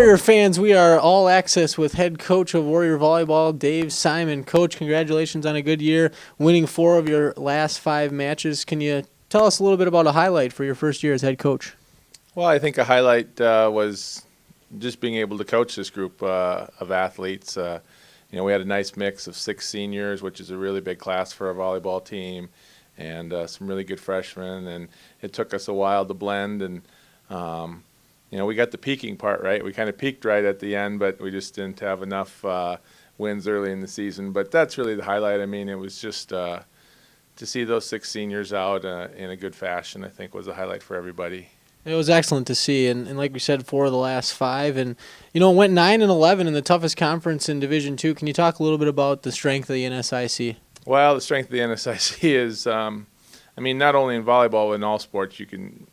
Warrior fans, we are all access with head coach of Warrior Volleyball, Dave Simon. Coach, congratulations on a good year, winning 4 of your last 5 matches. Can you tell us a little bit about a highlight for your first year as head coach? Well, I think a highlight was just being able to coach this group of athletes. We had a nice mix of 6 seniors, which is a really big class for a volleyball team, and some really good freshmen. And it took us a while to blend, and we got the peaking part right. We kind of peaked right at the end, but we just didn't have enough wins early in the season. But that's really the highlight. I mean, it was just to see those 6 seniors out in a good fashion, I think, was a highlight for everybody. It was excellent to see, and like we said, 4 of the last 5, and it went 9-11 in the toughest conference in Division II. Can you talk a little bit about the strength of the NSIC? Well, the strength of the NSIC is, not only in volleyball, in all sports, you can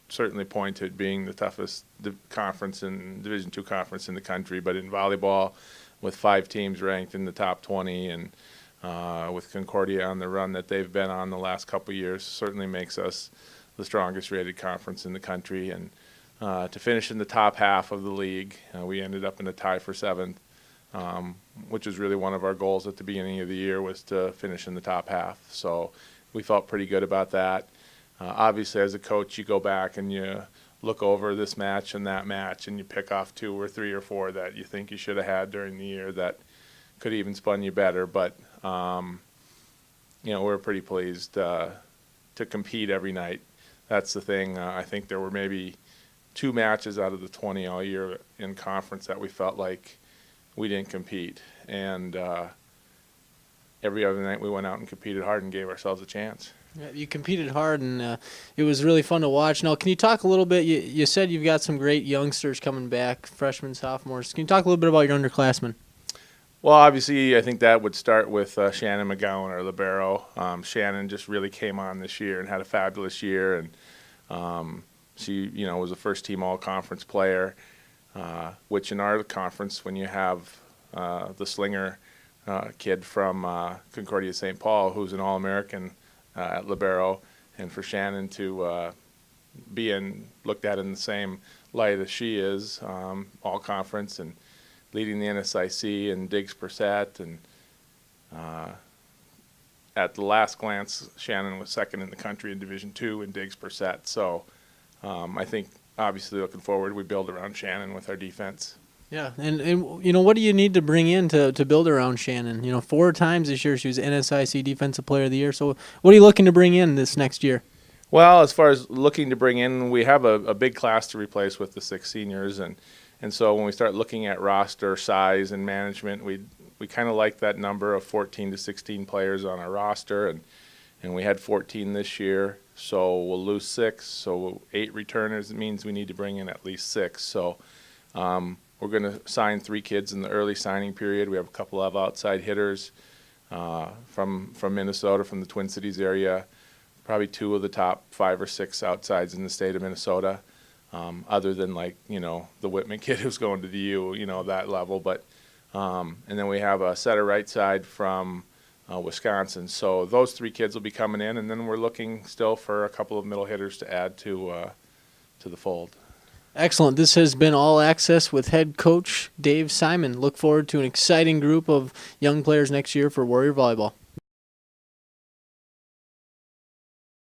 certainly point to it being the toughest conference in Division II conference in the country, but in volleyball, with 5 teams ranked in the top 20, and with Concordia on the run that they've been on the last couple of years, certainly makes us the strongest rated conference in the country. And to finish in the top half of the league, we ended up in a tie for 7th, which was really one of our goals at the beginning of the year, was to finish in the top half. So we felt pretty good about that. Obviously, as a coach, you go back and you look over this match and that match, and you pick off 2 or 3 or 4 that you think you should have had during the year that could even spun you better. But we're pretty pleased to compete every night. That's the thing. I think there were maybe 2 matches out of the 20 all year in conference that we felt like we didn't compete, and every other night we went out and competed hard and gave ourselves a chance. Yeah, you competed hard, and it was really fun to watch. Now, can you talk a little bit? You said you've got some great youngsters coming back, freshmen, sophomores. Can you talk a little bit about your underclassmen? Well, obviously, I think that would start with Shannon McGowan, our libero. Shannon just really came on this year and had a fabulous year, and she, was a first-team all-conference player, which in our conference, when you have the slinger kid from Concordia St. Paul, who's an All-American at libero, and for Shannon to be looked at in the same light as she is, all-conference, and leading the NSIC and digs per set, and at the last glance, Shannon was 2nd in the country in Division II in digs per set. So I think, obviously, looking forward, we build around Shannon with our defense. Yeah, and what do you need to bring in to build around Shannon? 4 times this year she was NSIC Defensive Player of the Year. So what are you looking to bring in this next year? Well, as far as looking to bring in, we have a big class to replace with the 6 seniors, and so when we start looking at roster size and management, we kind of like that number of 14 to 16 players on our roster, and we had 14 this year, so we'll lose 6. So 8 returners, it means we need to bring in at least 6. So we're going to sign 3 kids in the early signing period. We have a couple of outside hitters from Minnesota, from the Twin Cities area, probably 2 of the top 5 or 6 outsides in the state of Minnesota. Other than the Whitman kid who's going to the U, that level. But and then we have a setter right side from Wisconsin. So those 3 kids will be coming in, and then we're looking still for a couple of middle hitters to add to the fold. Excellent. This has been All Access with head coach Dave Simon. Look forward to an exciting group of young players next year for Warrior Volleyball.